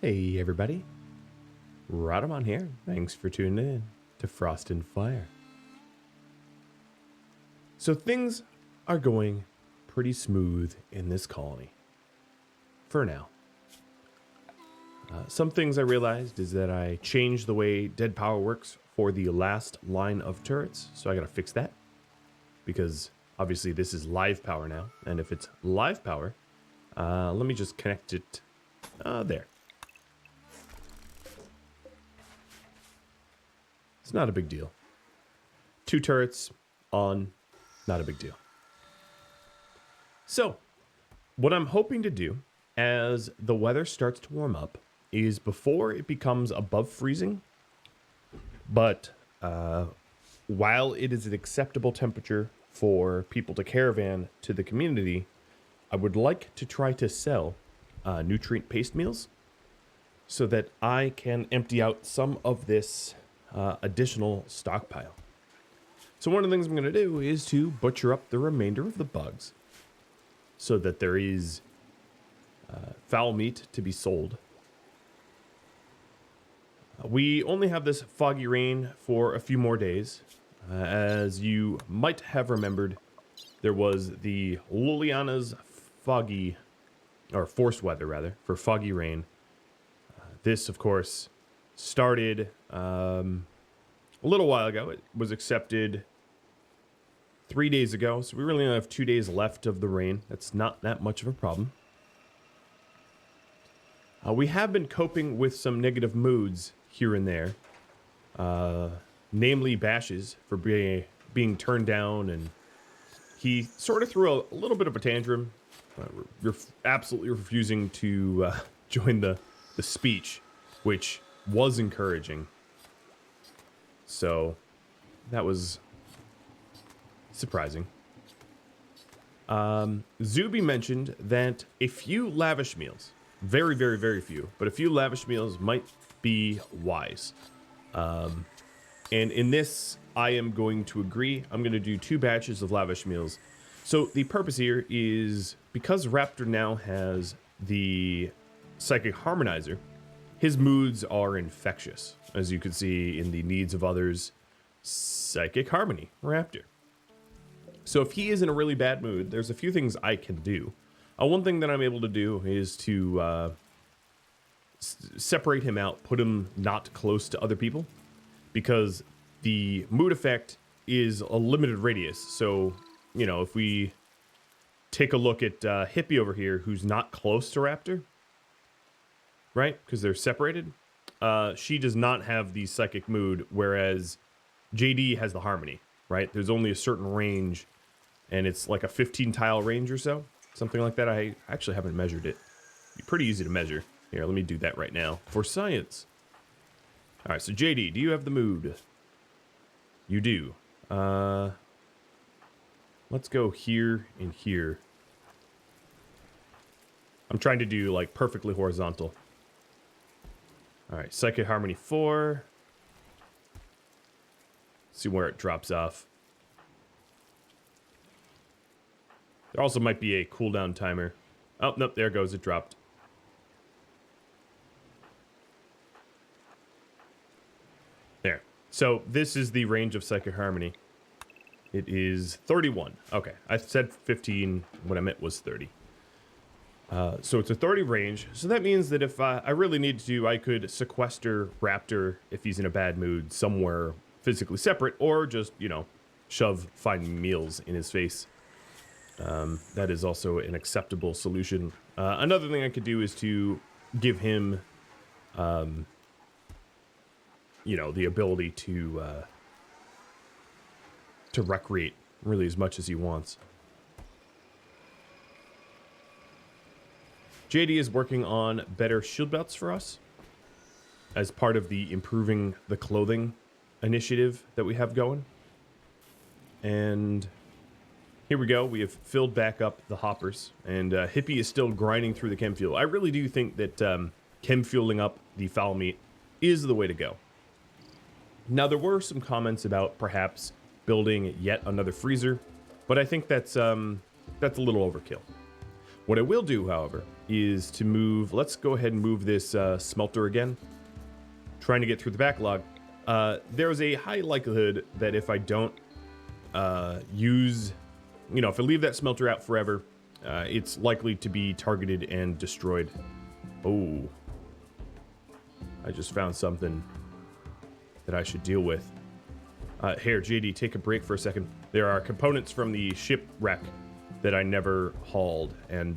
Hey everybody, Rhadamant here. Thanks for tuning in to Frost and Fire. So things are going pretty smooth in this colony. For now. Some things I realized is that I changed the way dead power works for the last line of turrets, so I gotta fix that. Because obviously this is live power now, and if it's live power, let me just connect it there. It's not a big deal. 2 turrets on, not a big deal. So, what I'm hoping to do as the weather starts to warm up is before it becomes above freezing, but while it is an acceptable temperature for people to caravan to the community, I would like to try to sell nutrient paste meals so that I can empty out some of this additional stockpile. So one of the things I'm going to do is to butcher up the remainder of the bugs so that there is foul meat to be sold. We only have this foggy rain for a few more days. As you might have remembered, there was the Liliana's foggy, or forced weather rather, for foggy rain. This, of course, started a little while ago. It was accepted 3 days ago, so we really only have 2 days left of the rain. That's not that much of a problem. We have been coping with some negative moods here and there, namely Bashes for being turned down, and he sort of threw a little bit of a tantrum. Absolutely refusing to join the speech, which was encouraging. So that was surprising. Zuby mentioned that a few lavish meals, very, very, very few, but a few lavish meals might be wise. And in this, I am going to agree. I'm going to do 2 batches of lavish meals. So the purpose here is because Raptor now has the Psychic Harmonizer, his moods are infectious, as you can see in the Needs of Others Psychic Harmony Raptor. So if he is in a really bad mood, there's a few things I can do. One thing that I'm able to do is to separate him out, put him not close to other people, because the mood effect is a limited radius. So, you know, if we take a look at Hippie over here, who's not close to Raptor, right? Because they're separated. She does not have the psychic mood, whereas JD has the harmony, right? There's only a certain range, and it's like a 15 tile range or so. Something like that. I actually haven't measured it. It'd be pretty easy to measure. Here, let me do that right now for science. All right, so JD, do you have the mood? You do. Let's go here and here. I'm trying to do like perfectly horizontal. All right, Psychic Harmony 4. See where it drops off. There also might be a cooldown timer. Oh, nope, there it goes. It dropped. There. So this is the range of Psychic Harmony. It is 31. Okay, I said 15. What I meant was 30. So it's a 30 range. So that means that if I really needed to, I could sequester Raptor if he's in a bad mood somewhere physically separate, or just, you know, shove fine meals in his face. That is also an acceptable solution. Another thing I could do is to give him, you know, the ability to recreate really as much as he wants. JD is working on better shield belts for us as part of the improving the clothing initiative that we have going. And here we go. We have filled back up the hoppers, and Hippie is still grinding through the chem fuel. I really do think that chem fueling up the foul meat is the way to go. Now, there were some comments about perhaps building yet another freezer, but I think that's a little overkill. What I will do, however, is to move... Let's go ahead and move this smelter again. Trying to get through the backlog. There's a high likelihood that if I don't use... You know, if I leave that smelter out forever, it's likely to be targeted and destroyed. Oh. I just found something that I should deal with. Here, JD, take a break for a second. There are components from the shipwreck that I never hauled, and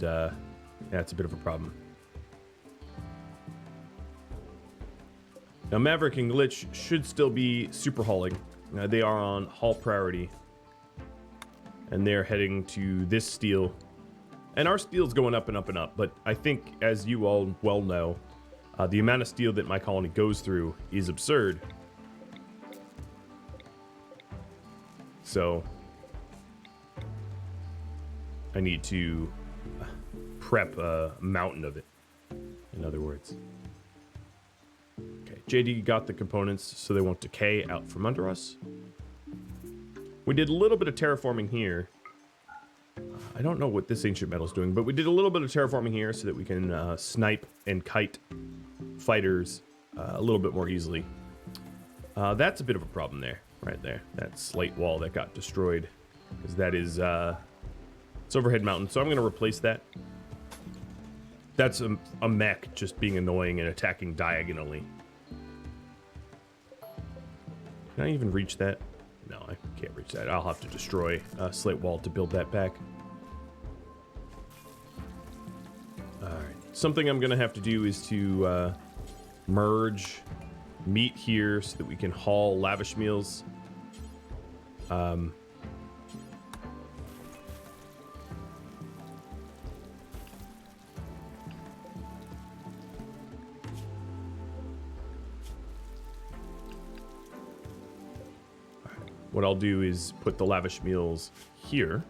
that's a bit of a problem. Now, Maverick and Glitch should still be super hauling. They are on haul priority, and they're heading to this steel. And our steel's going up and up and up, but I think, as you all well know, the amount of steel that my colony goes through is absurd. So I need to prep a mountain of it, in other words. Okay, JD got the components so they won't decay out from under us. We did a little bit of terraforming here. I don't know what this ancient metal is doing, but we did a little bit of terraforming here so that we can snipe and kite fighters a little bit more easily. That's a bit of a problem there, right there. That slate wall that got destroyed, because that is it's overhead mountain. So I'm going to replace that. That's a mech just being annoying and attacking diagonally. Can I even reach that? No, I can't reach that. I'll have to destroy a slate wall to build that back. Alright. Something I'm going to have to do is to merge meat here so that we can haul lavish meals. What I'll do is put the lavish meals here.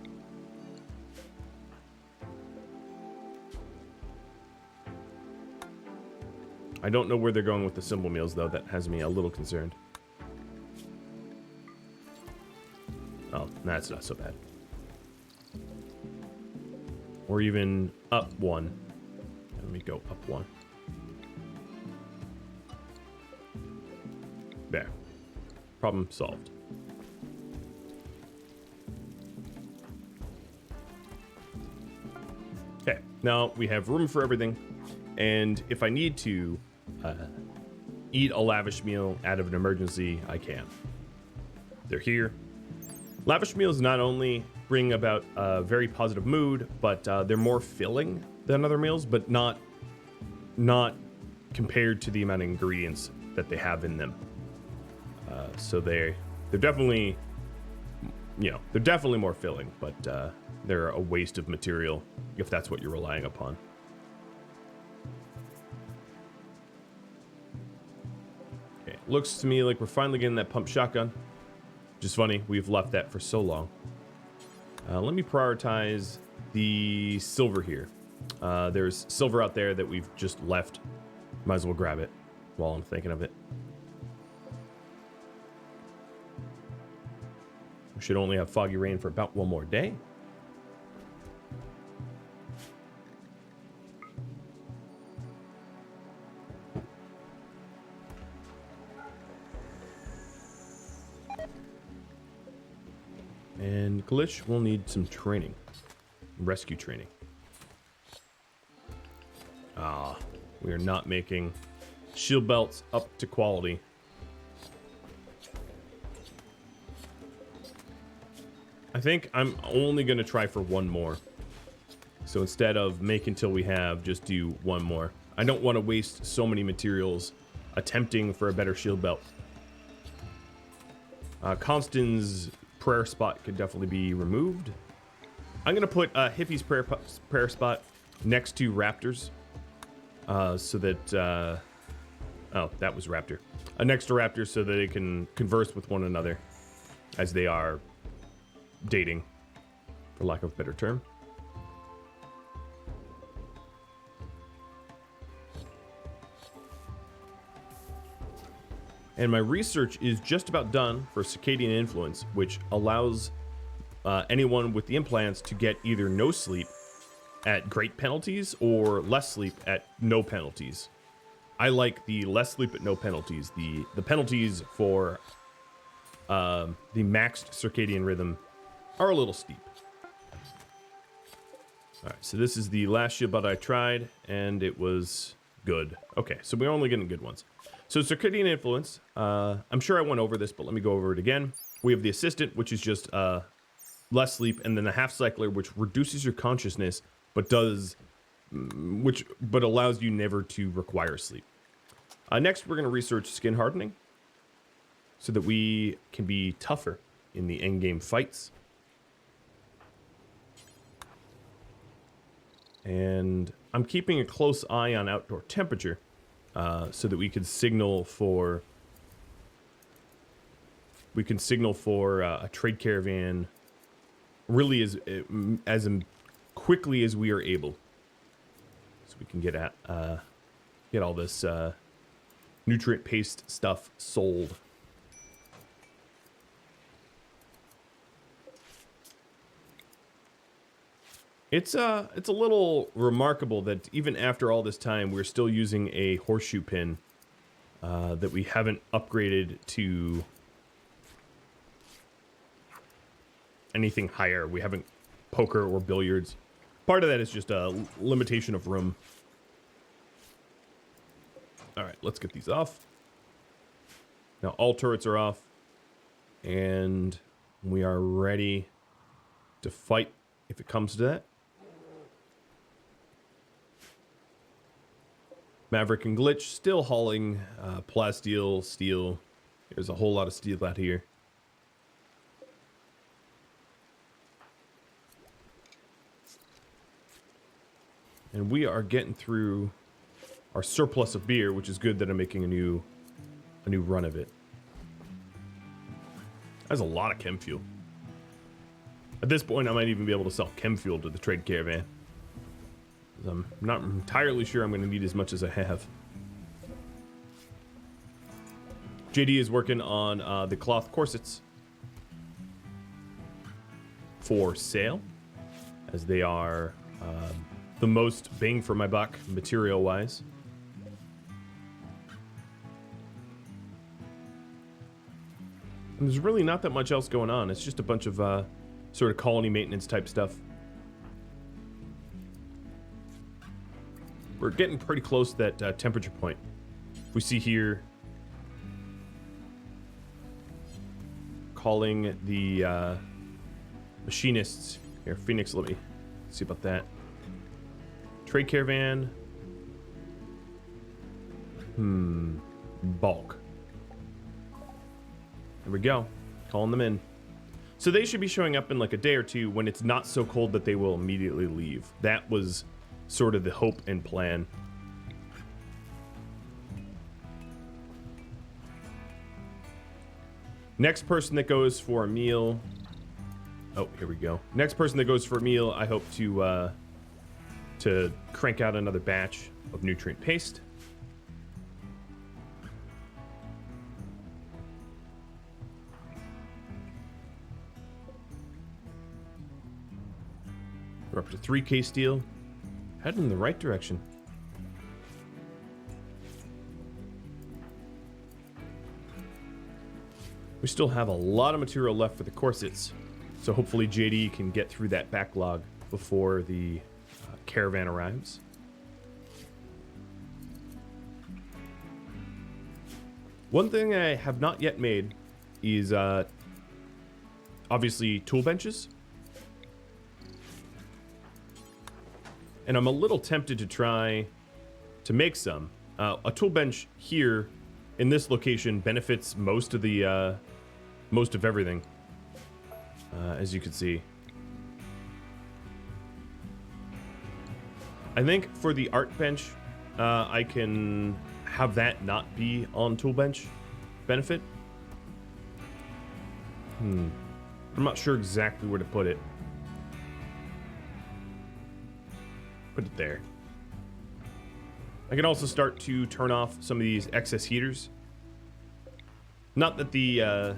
I don't know where they're going with the simple meals, though. That has me a little concerned. Oh, that's not so bad. Or even up one. Let me go up one. There. Problem solved. Okay, now we have room for everything, and if I need to eat a lavish meal out of an emergency, I can. They're here. Lavish meals not only bring about a very positive mood, but they're more filling than other meals, but not compared to the amount of ingredients that they have in them. So they're definitely, they're definitely more filling, but they're a waste of material if that's what you're relying upon. Okay, looks to me like we're finally getting that pump shotgun. Which is funny, we've left that for so long. Let me prioritize the silver here. There's silver out there that we've just left. Might as well grab it while I'm thinking of it. We should only have foggy rain for about one more day. And Glitch will need some training. Rescue training. Ah, we are not making shield belts up to quality. I think I'm only going to try for one more. So instead of make until we have, just do one more. I don't want to waste so many materials attempting for a better shield belt. Constance's prayer spot could definitely be removed. I'm going to put Hippie's prayer spot next to Raptor's. So that... oh, that was Raptor. Next to Raptor so that they can converse with one another as they are dating, for lack of a better term. And my research is just about done for circadian influence, which allows anyone with the implants to get either no sleep at great penalties or less sleep at no penalties. I like the less sleep at no penalties. The penalties for the maxed circadian rhythm are a little steep. All right, so this is the last shield bot I tried, and it was good. Okay, so we're only getting good ones. So circadian influence, I'm sure I went over this, but let me go over it again. We have the assistant, which is just less sleep, and then the half cycler, which reduces your consciousness, but allows you never to require sleep. Next, we're going to research skin hardening, so that we can be tougher in the end-game fights. And I'm keeping a close eye on outdoor temperature, so that we can signal for a trade caravan really as quickly as we are able, so we can get all this nutrient paste stuff sold. It's a little remarkable that even after all this time, we're still using a horseshoe pin that we haven't upgraded to anything higher. We haven't poker or billiards. Part of that is just a limitation of room. All right, let's get these off. Now all turrets are off, and we are ready to fight if it comes to that. Maverick and Glitch still hauling plasteel, steel. There's a whole lot of steel out here. And we are getting through our surplus of beer, which is good that I'm making a new run of it. That's a lot of chem fuel. At this point, I might even be able to sell chem fuel to the trade caravan. I'm not entirely sure I'm going to need as much as I have. JD is working on the cloth corsets for sale, as they are the most bang for my buck material-wise. And there's really not that much else going on. It's just a bunch of sort of colony maintenance type stuff. We're getting pretty close to that temperature point. We see here calling the machinists. Here, Phoenix, let me see about that. Trade caravan. Bulk. There we go. Calling them in. So they should be showing up in like a day or two when it's not so cold that they will immediately leave. That was sort of the hope and plan. Next person that goes for a meal. Oh, here we go. Next person that goes for a meal, I hope to crank out another batch of nutrient paste. We're up to 3K steel. Heading in the right direction. We still have a lot of material left for the corsets, so hopefully JD can get through that backlog before the caravan arrives. One thing I have not yet made is obviously tool benches. And I'm a little tempted to try to make some. A tool bench here in this location benefits most of the most of everything, as you can see. I think for the art bench, I can have that not be on tool bench benefit. I'm not sure exactly where to put it. Put it there. I can also start to turn off some of these excess heaters. Not that the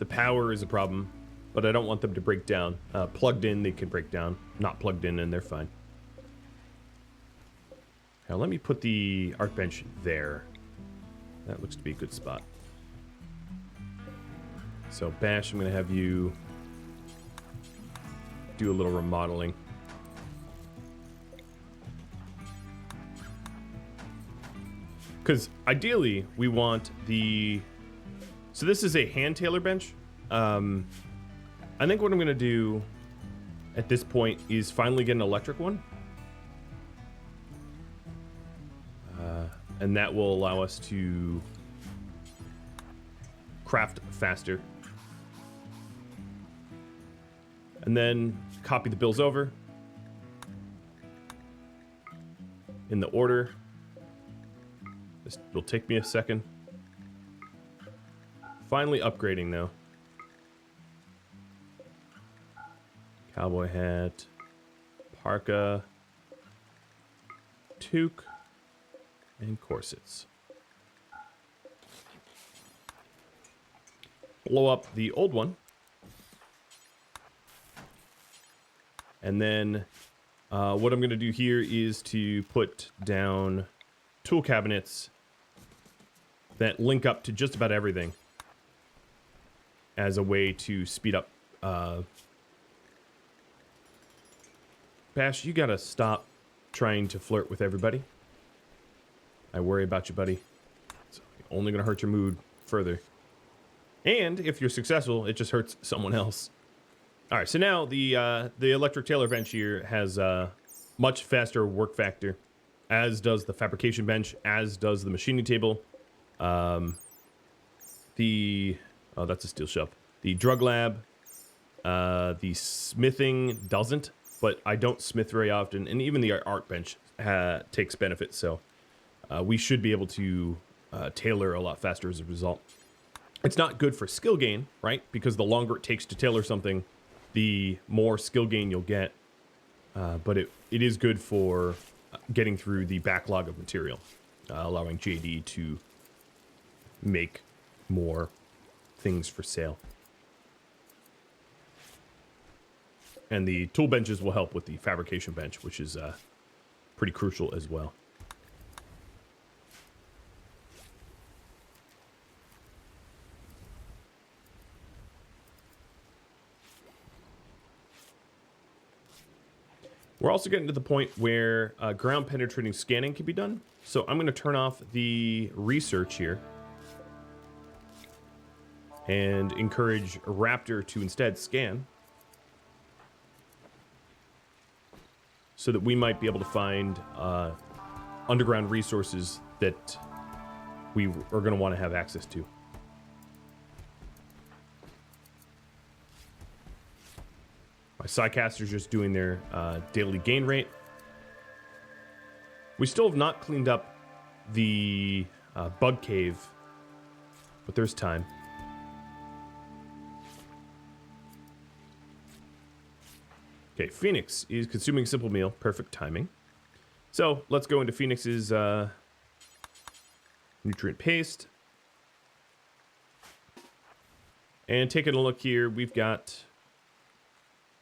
power is a problem, but I don't want them to break down. Plugged in, they can break down. Not plugged in, and they're fine. Now let me put the art bench there. That looks to be a good spot. So Bash, I'm going to have you do a little remodeling. Because ideally, we want the... So this is a hand tailor bench. I think what I'm going to do at this point is finally get an electric one. And that will allow us to craft faster. And then copy the bills over in the order. This will take me a second. Finally upgrading though. Cowboy hat, parka, toque, and corsets. Blow up the old one. And then what I'm going to do here is to put down tool cabinets that link up to just about everything as a way to speed up. Bash, you got to stop trying to flirt with everybody. I worry about you, buddy. It's only going to hurt your mood further. And if you're successful, it just hurts someone else. All right, so now the electric tailor bench here has a much faster work factor, as does the fabrication bench, as does the machining table. Oh, that's a steel shop. The drug lab, the smithing doesn't, but I don't smith very often, and even the art bench takes benefit, so we should be able to tailor a lot faster as a result. It's not good for skill gain, right? Because the longer it takes to tailor something, the more skill gain you'll get. But it is good for getting through the backlog of material, allowing JD to make more things for sale. And the tool benches will help with the fabrication bench, which is pretty crucial as well. We're also getting to the point where ground penetrating scanning can be done. So I'm going to turn off the research here and encourage Raptor to instead scan, so that we might be able to find underground resources that we are going to want to have access to. My Psycaster's just doing their daily gain rate. We still have not cleaned up the bug cave, but there's time. Okay, Phoenix is consuming a simple meal. Perfect timing. So let's go into Phoenix's nutrient paste. And taking a look here, we've got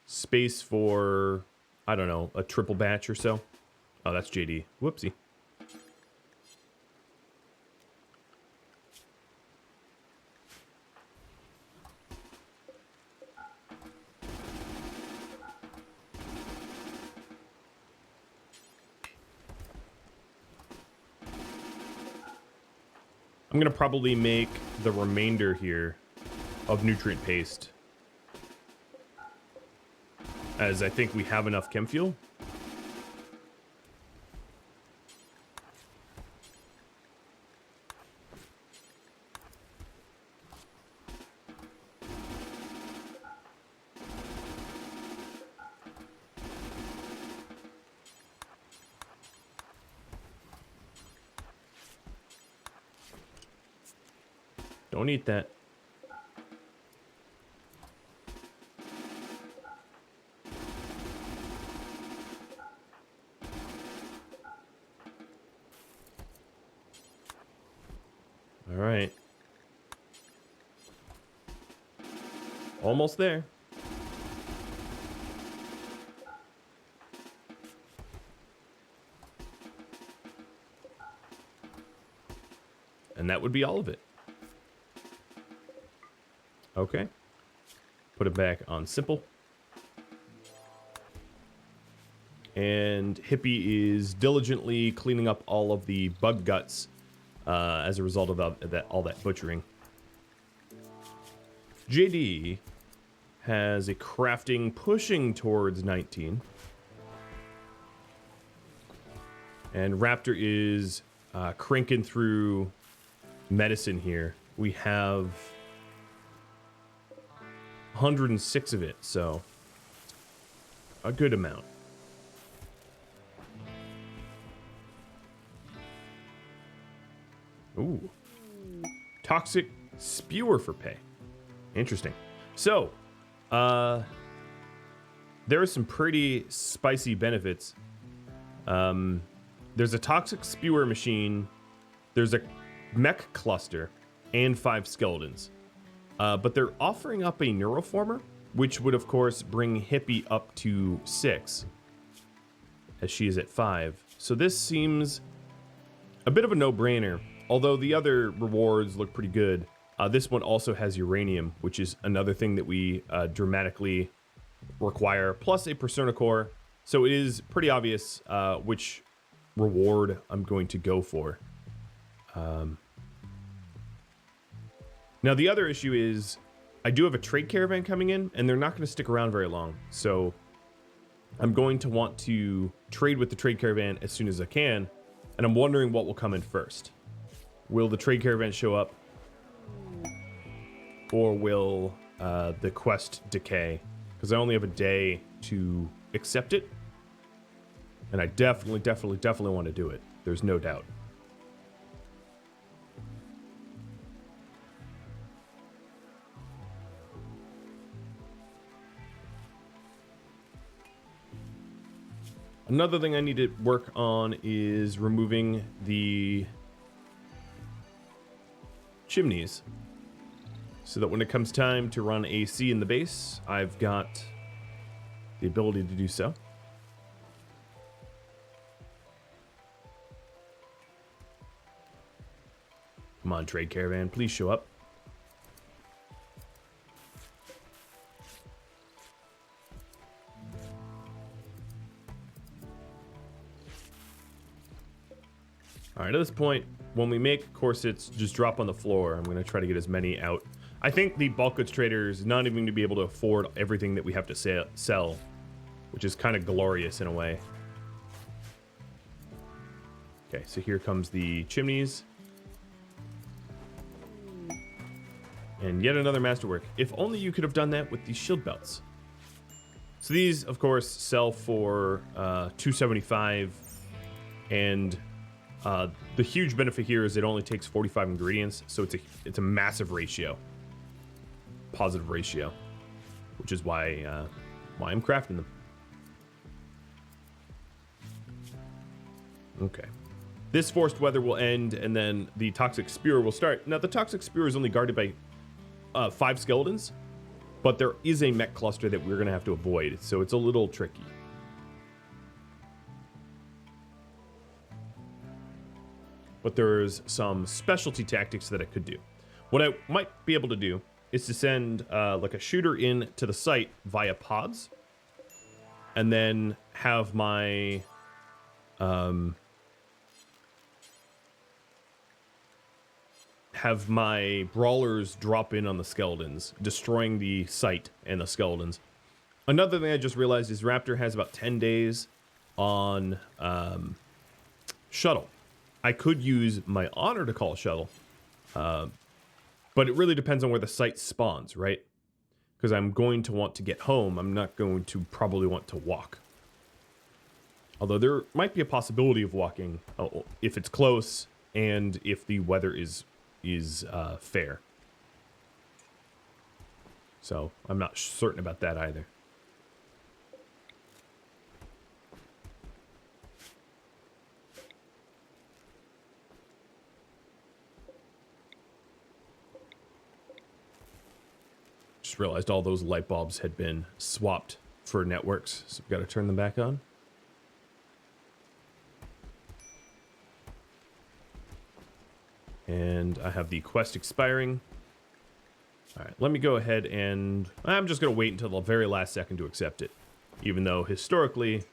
space for, I don't know, a triple batch or so. Oh, that's JD. Whoopsie. I'm going to probably make the remainder here of nutrient paste, as I think we have enough chem fuel. Don't eat that. All right. Almost there. And that would be all of it. Okay. Put it back on simple. And Hippie is diligently cleaning up all of the bug guts as a result of all that butchering. JD has a crafting pushing towards 19. And Raptor is cranking through medicine here. We have 106 of it, so a good amount. Ooh. Toxic spewer for pay. Interesting. So, there are some pretty spicy benefits. There's a toxic spewer machine, there's a mech cluster, and 5 skeletons. But they're offering up a neuroformer, which would of course bring Hippie up to 6, as she is at 5. So this seems a bit of a no-brainer, although the other rewards look pretty good. This one also has uranium, which is another thing that we dramatically require, plus a Persona Core. So it is pretty obvious which reward I'm going to go for. Now the other issue is I do have a trade caravan coming in, and they're not going to stick around very long. So I'm going to want to trade with the trade caravan as soon as I can, and I'm wondering what will come in first. Will the trade caravan show up, or will the quest decay? Because I only have a day to accept it, and I definitely want to do it. There's no doubt. Another thing I need to work on is removing the chimneys, so that when it comes time to run AC in the base, I've got the ability to do so. Come on, trade caravan, please show up. All right, at this point, when we make corsets just drop on the floor, I'm going to try to get as many out. I think the bulk goods trader is not even going to be able to afford everything that we have to sell, which is kind of glorious in a way. Okay, so here comes the chimneys. And yet another masterwork. If only you could have done that with these shield belts. So these, of course, sell for $275, and the huge benefit here is it only takes 45 ingredients, so it's a massive ratio, positive ratio, which is why I'm crafting them. Okay, this forced weather will end, and then the toxic spear will start. Now the toxic spear is only guarded by 5 skeletons, but there is a mech cluster that we're gonna have to avoid, so it's a little tricky. But there's some specialty tactics that I could do. What I might be able to do is to send like a shooter in to the site via pods, and then have my brawlers drop in on the skeletons, destroying the site and the skeletons. Another thing I just realized is Raptor has about 10 days on shuttle. I could use my honor to call a shuttle, but it really depends on where the site spawns, right? Because I'm going to want to get home. I'm not going to probably want to walk. Although there might be a possibility of walking if it's close and if the weather is fair. So I'm not certain about that either. Just realized all those light bulbs had been swapped for networks, so we've got to turn them back on. And I have the quest expiring. All right, let me go ahead and... I'm just going to wait until the very last second to accept it. Even though, historically,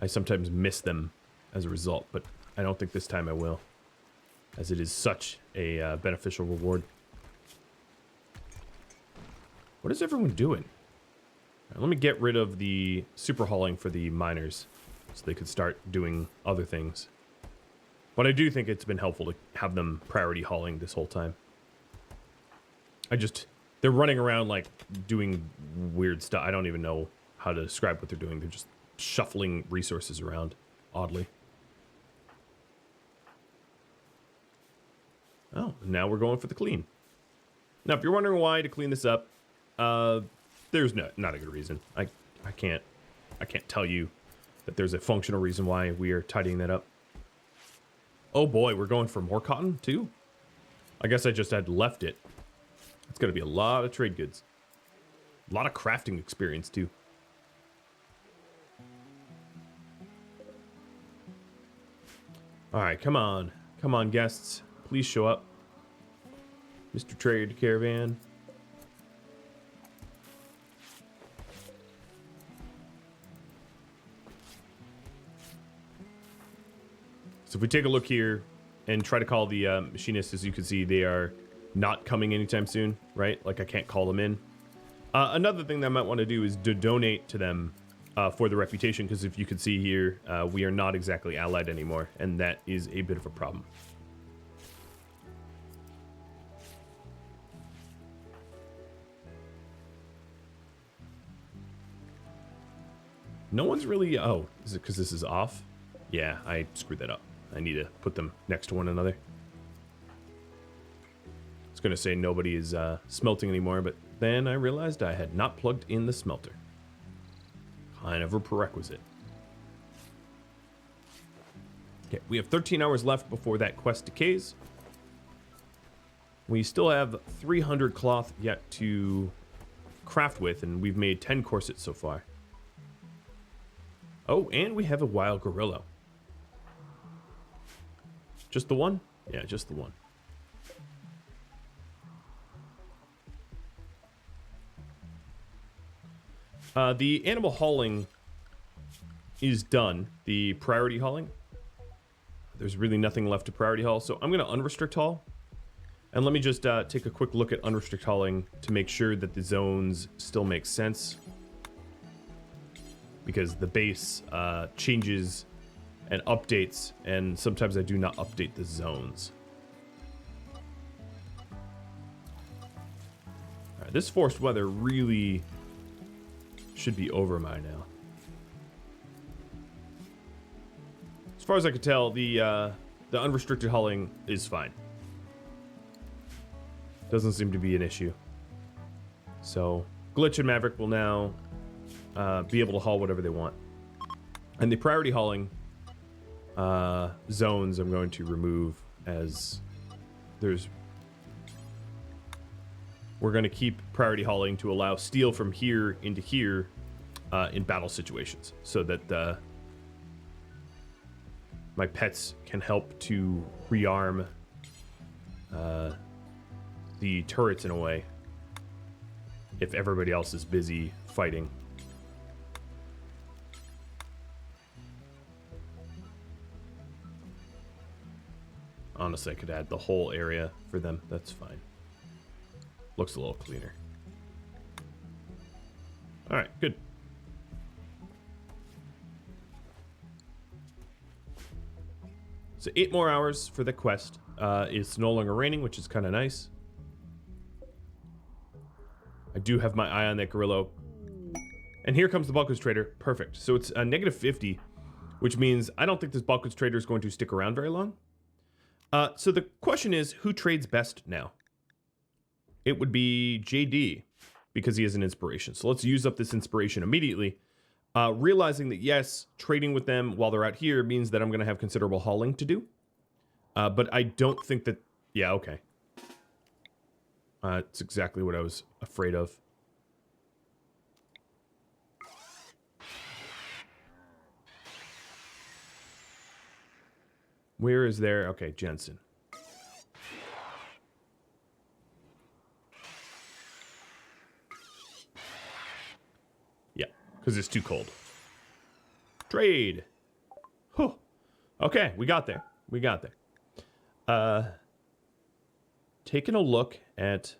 I sometimes miss them as a result. But I don't think this time I will. As it is such a beneficial reward. What is everyone doing? All right, let me get rid of the super hauling for the miners. So they could start doing other things. But I do think it's been helpful to have them priority hauling this whole time. They're running around like doing weird stuff. I don't even know how to describe what they're doing. They're just shuffling resources around, oddly. Oh, now we're going for the clean. Now, if you're wondering why to clean this up, there's not a good reason. I can't tell you that there's a functional reason why we are tidying that up. Oh boy, we're going for more cotton too? I guess I just had left it. It's going to be a lot of trade goods. A lot of crafting experience too. All right, come on. Come on, guests. Please show up. Mr. Trade Caravan. So if we take a look here and try to call the machinists, as you can see, they are not coming anytime soon, right? Like I can't call them in. Another thing that I might want to do is to donate to them for the reputation, because if you can see here, we are not exactly allied anymore, and that is a bit of a problem. No one's really... Oh, is it because this is off? Yeah, I screwed that up. I need to put them next to one another. It's going to say nobody is smelting anymore, but then I realized I had not plugged in the smelter. Kind of a prerequisite. Okay, we have 13 hours left before that quest decays. We still have 300 cloth yet to craft with, and we've made 10 corsets so far. Oh, and we have a wild gorilla. Just the one? Yeah, just the one. The animal hauling is done. The priority hauling. There's really nothing left to priority haul, so I'm going to unrestrict haul. And let me just take a quick look at unrestrict hauling to make sure that the zones still make sense. Because the base changes and updates, and sometimes I do not update the zones. All right, this forced weather really should be over by now. As far as I can tell, the unrestricted hauling is fine. Doesn't seem to be an issue. So Glitch and Maverick will now be able to haul whatever they want. And the priority hauling zones I'm going to remove, as we're going to keep priority hauling to allow steel from here into here in battle situations, so that my pets can help to rearm the turrets in a way if everybody else is busy fighting. Honestly, I could add the whole area for them. That's fine. Looks a little cleaner. All right, good. So 8 more hours for the quest. It's no longer raining, which is kind of nice. I do have my eye on that gorilla. And here comes the bulk goods trader. Perfect. So it's a -50, which means I don't think this bulk goods trader is going to stick around very long. So the question is, who trades best now? It would be JD, because he has an inspiration. So let's use up this inspiration immediately. Realizing that, yes, trading with them while they're out here means that I'm going to have considerable hauling to do. But I don't think that... Yeah, okay. It's exactly what I was afraid of. Where is there? Okay, Jensen. because it's too cold. Trade. Whew. Okay, we got there. We got there. Taking a look at...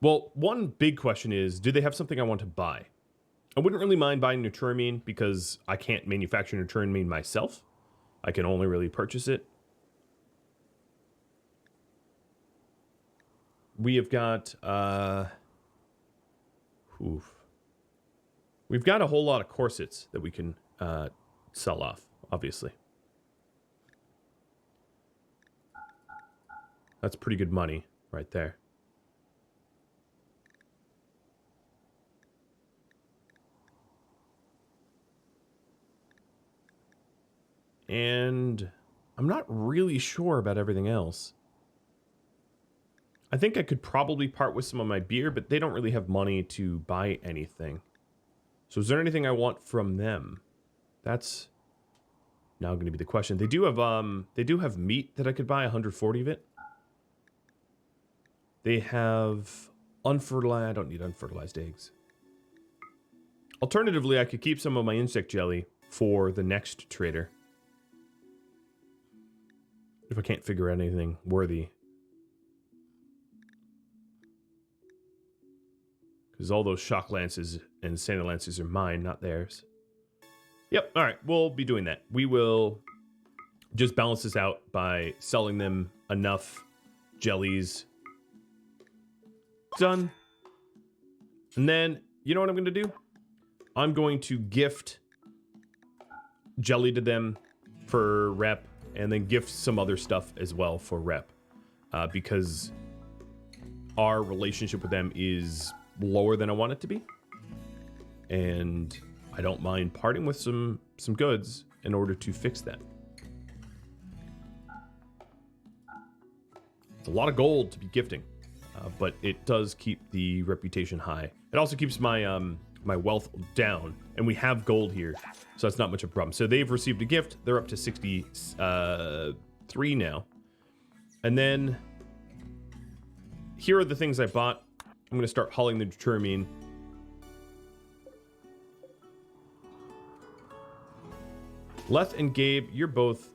Well, one big question is, do they have something I want to buy? I wouldn't really mind buying Neutroamine because I can't manufacture Neutroamine myself. I can only really purchase it. We have got... We've got a whole lot of corsets that we can sell off, obviously. That's pretty good money right there. And I'm not really sure about everything else. I think I could probably part with some of my beer, but they don't really have money to buy anything. So is there anything I want from them? That's now going to be the question. They do have meat that I could buy, 140 of it. They have unfertilized... I don't need unfertilized eggs. Alternatively, I could keep some of my insect jelly for the next trader. If I can't figure out anything worthy. Because all those shock lances and standard lances are mine, not theirs. Yep, alright, we'll be doing that. We will just balance this out by selling them enough jellies. Done. And then, you know what I'm going to do? I'm going to gift jelly to them for rep, and then gift some other stuff as well for rep. Because our relationship with them is lower than I want it to be. And I don't mind parting with some goods in order to fix that. It's a lot of gold to be gifting. But it does keep the reputation high. It also keeps my my wealth down, and we have gold here, so that's not much of a problem. So they've received a gift. They're up to 63 now. And then here are the things I bought. I'm going to start hauling the Neutroamine. Leth and Gabe, you're both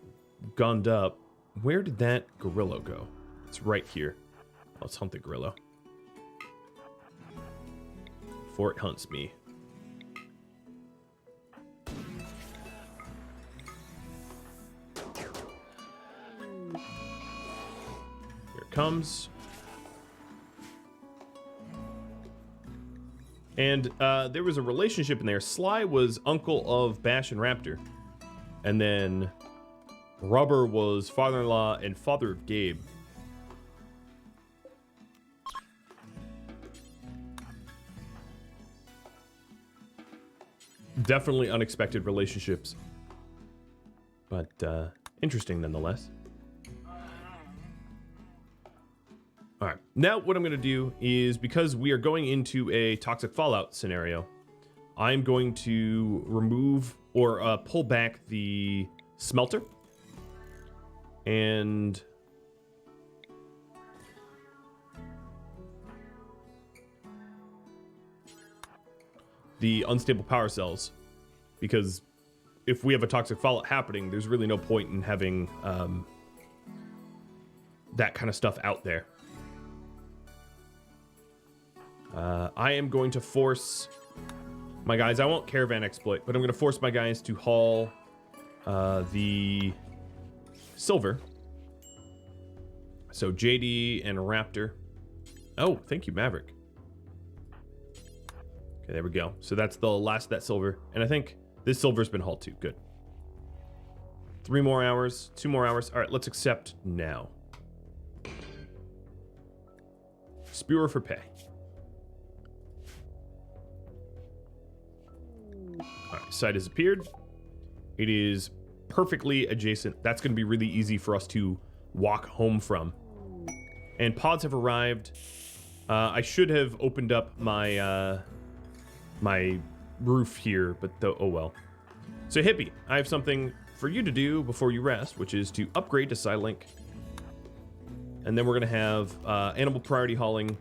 gunned up. Where did that gorilla go? It's right here. Let's hunt the gorilla. Before it hunts me. Here it comes. And there was a relationship in there. Sly was uncle of Bash and Raptor. And then Rubber was father-in-law and father of Gabe. Definitely unexpected relationships, but interesting nonetheless. All right, now what I'm going to do is, because we are going into a toxic fallout scenario, I'm going to remove or pull back the smelter and the unstable power cells, because if we have a toxic fallout happening, there's really no point in having that kind of stuff out there. I am going to force my guys, I won't caravan exploit, but I'm going to force my guys to haul the silver. So JD and Raptor. Oh, thank you, Maverick. Okay, there we go. So that's the last of that silver. And I think this silver's been hauled too. Good. 3 more hours, 2 more hours. All right, let's accept now. Spewer for pay. All right, site has appeared. It is perfectly adjacent. That's going to be really easy for us to walk home from. And pods have arrived. I should have opened up my my roof here, but oh well. So Hippie, I have something for you to do before you rest, which is to upgrade to Silink. And then we're going to have animal priority hauling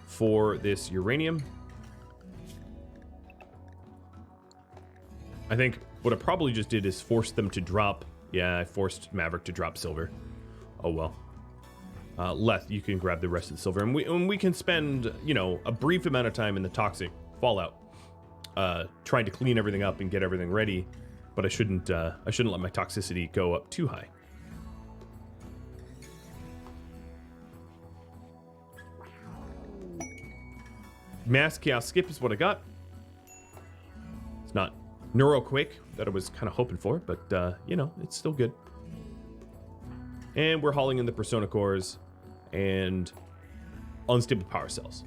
for this uranium. I think what I probably just did is force them to drop. Yeah, I forced Maverick to drop silver. Oh well. Leth, you can grab the rest of the silver, and we can spend, you know, a brief amount of time in the toxic fallout, trying to clean everything up and get everything ready. But I shouldn't let my toxicity go up too high. Mass Chaos Skip is what I got. It's not Neuroquake that I was kind of hoping for, but you know, it's still good. And we're hauling in the Persona Cores and unstable power cells.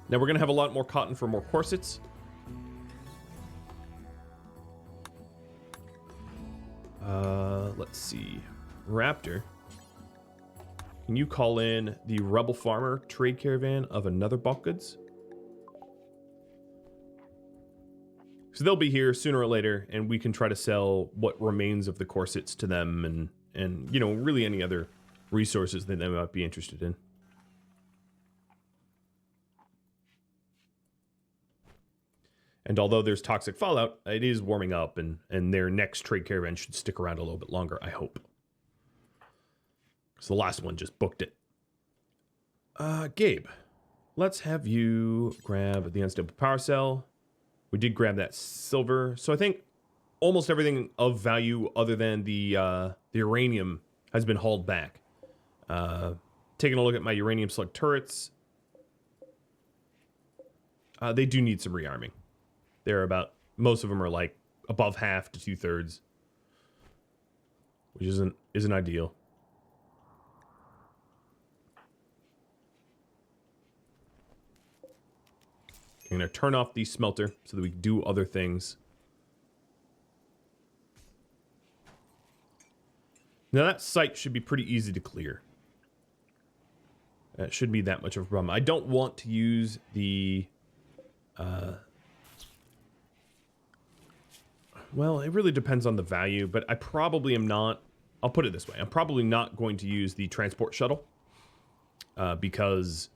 Now we're going to have a lot more cotton for more corsets. Let's see. Raptor, can you call in the Rebel Farmer trade caravan of another bulk goods? So they'll be here sooner or later, and we can try to sell what remains of the corsets to them, and you know, really any other resources that they might be interested in. And although there's toxic fallout, it is warming up, and their next trade caravan should stick around a little bit longer, I hope. So the last one just booked it. Gabe, let's have you grab the unstable power cell. We did grab that silver. So I think almost everything of value other than the uranium has been hauled back. Taking a look at my uranium slug turrets. They do need some rearming. They're about, most of them are like above half to 2/3, which isn't ideal. I'm going to turn off the smelter so that we can do other things. Now that site should be pretty easy to clear. It shouldn't be that much of a problem. I don't want to use the... well, it really depends on the value, but I probably am not... I'll put it this way. I'm probably not going to use the transport shuttle because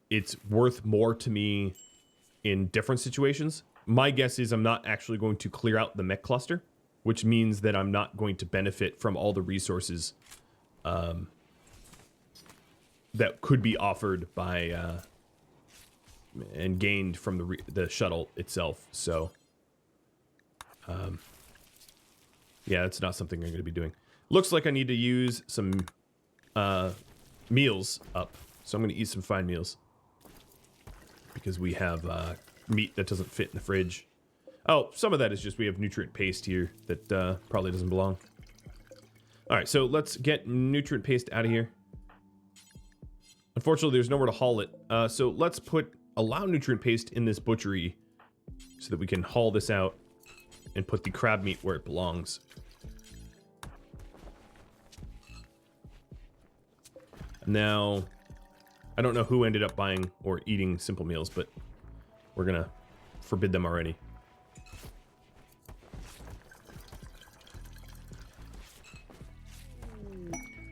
it's worth more to me in different situations. My guess is I'm not actually going to clear out the mech cluster, which means that I'm not going to benefit from all the resources that could be offered by and gained from the shuttle itself. So yeah, that's not something I'm going to be doing. Looks like I need to use some meals up, so I'm going to eat some fine meals because we have meat that doesn't fit in the fridge. Oh, some of that is just we have nutrient paste here that probably doesn't belong. All right, so let's get nutrient paste out of here. Unfortunately, there's nowhere to haul it. So let's allow nutrient paste in this butchery so that we can haul this out and put the crab meat where it belongs. Now, I don't know who ended up buying or eating simple meals, but we're gonna forbid them already.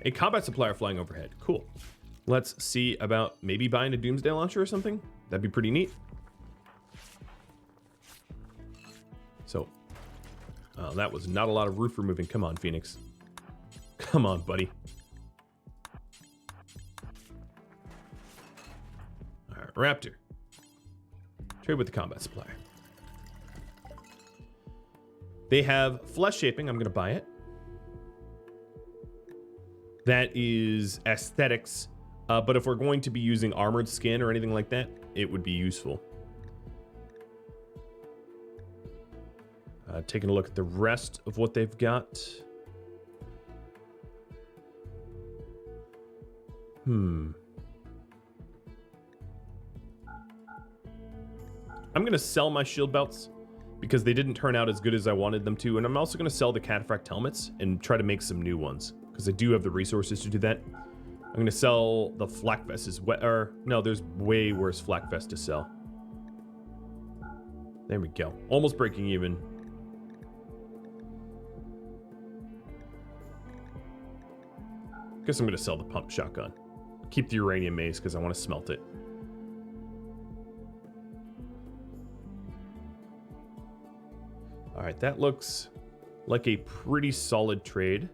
A combat supplier flying overhead. Cool. Let's see about maybe buying a Doomsday launcher or something. That'd be pretty neat. So, that was not a lot of roof removing. Come on, Phoenix. Come on, buddy. All right, Raptor. Trade with the combat supplier. They have flesh shaping. I'm going to buy it. That is aesthetics. But if we're going to be using armored skin or anything like that, it would be useful. Taking a look at the rest of what they've got. I'm going to sell my shield belts because they didn't turn out as good as I wanted them to. And I'm also going to sell the cataphract helmets and try to make some new ones because I do have the resources to do that. I'm going to sell the flak vest as well. Or, no, there's way worse flak vest to sell. There we go. Almost breaking even. Guess I'm going to sell the pump shotgun. Keep the uranium mace because I want to smelt it. All right, that looks like a pretty solid trade.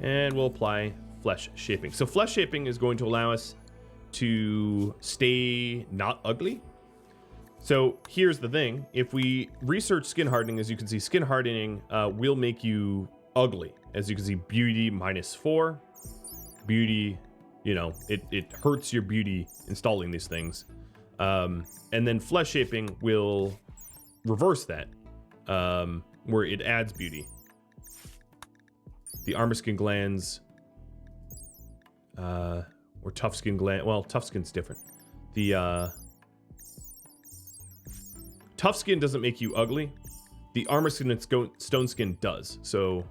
And we'll apply flesh shaping. So flesh shaping is going to allow us to stay not ugly. So here's the thing. If we research skin hardening, as you can see, skin hardening will make you ugly. As you can see, beauty -4. Beauty, you know, it hurts your beauty installing these things. And then flesh shaping will reverse that, where it adds beauty. The armor skin glands, or tough skin gland. Well, tough skin's different. The tough skin doesn't make you ugly. The armor skin and stone skin does. So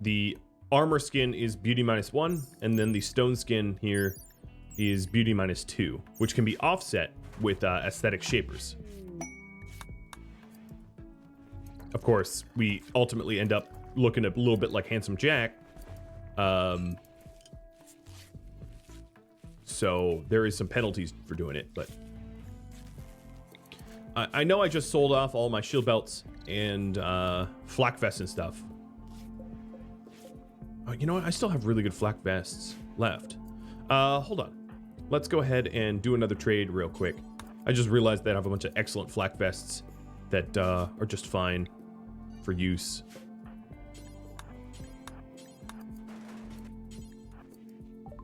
the armor skin is beauty -1, and then the stone skin here is beauty -2, which can be offset with aesthetic shapers. Of course, we ultimately end up looking a little bit like Handsome Jack. So there is some penalties for doing it, but I know I just sold off all my shield belts and flak vests and stuff. Oh, you know what? I still have really good flak vests left. Hold on. Let's go ahead and do another trade real quick. I just realized that I have a bunch of excellent flak vests that are just fine for use.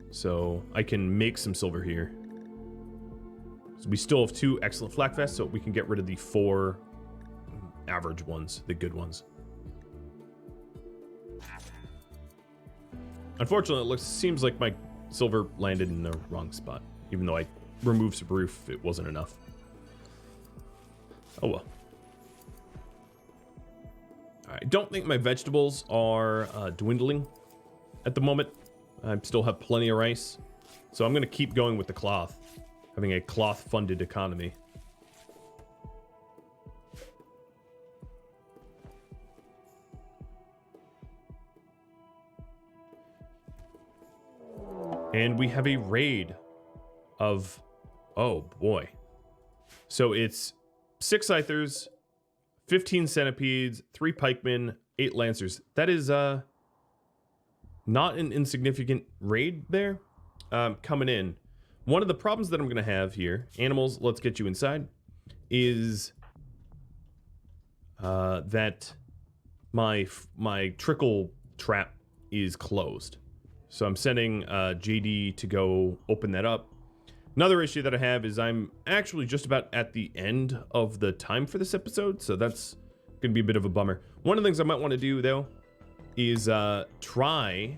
So I can make some silver here. So we still have 2 excellent flak vests, so we can get rid of the 4 average ones, the good ones. Unfortunately, seems like my silver landed in the wrong spot. Even though I removed some roof, it wasn't enough. Oh well. I don't think my vegetables are dwindling at the moment. I still have plenty of rice. So I'm going to keep going with the cloth. Having a cloth-funded economy. And we have a raid of... Oh, boy. So it's 6 scythers, 15 centipedes, 3 pikemen, 8 lancers. That is not an insignificant raid there coming in. One of the problems that I'm going to have here, animals, let's get you inside, is that my trickle trap is closed. So I'm sending JD to go open that up. Another issue that I have is I'm actually just about at the end of the time for this episode, so that's going to be a bit of a bummer. One of the things I might want to do, though, is try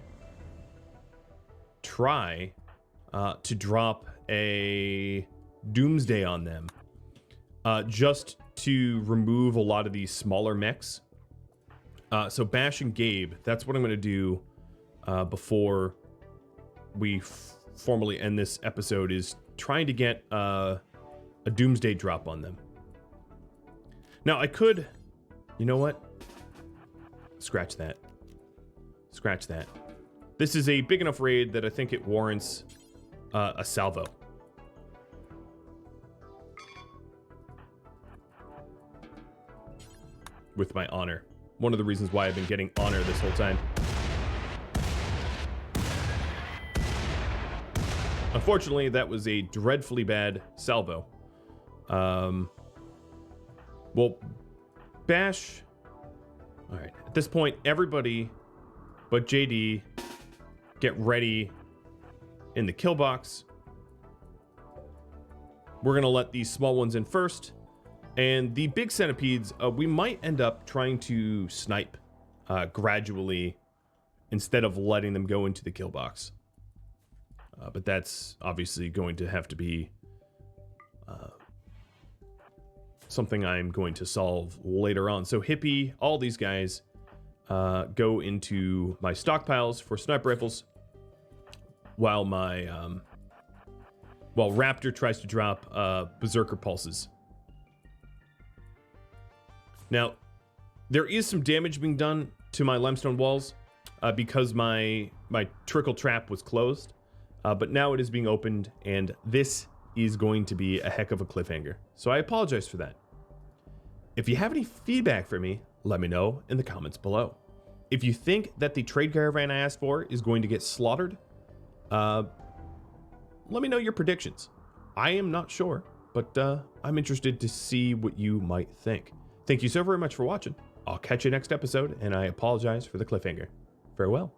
to drop a Doomsday on them, just to remove a lot of these smaller mechs. So Bash and Gabe, that's what I'm going to do before we formally end this episode, is trying to get a Doomsday drop on them. Now I could, you know what? Scratch that. Scratch that. This is a big enough raid that I think it warrants a salvo. With my honor. One of the reasons why I've been getting honor this whole time. Unfortunately, that was a dreadfully bad salvo. Well, Bash... Alright, at this point, everybody but JD get ready in the kill box. We're going to let these small ones in first. And the big centipedes, we might end up trying to snipe gradually instead of letting them go into the kill box. But that's obviously going to have to be something I'm going to solve later on. So Hippie, all these guys go into my stockpiles for sniper rifles, while my while Raptor tries to drop Berserker pulses. Now, there is some damage being done to my limestone walls because my trickle trap was closed. But now it is being opened, and this is going to be a heck of a cliffhanger. So I apologize for that. If you have any feedback for me, let me know in the comments below. If you think that the trade caravan I asked for is going to get slaughtered, let me know your predictions. I am not sure, but I'm interested to see what you might think. Thank you so very much for watching. I'll catch you next episode, and I apologize for the cliffhanger. Farewell.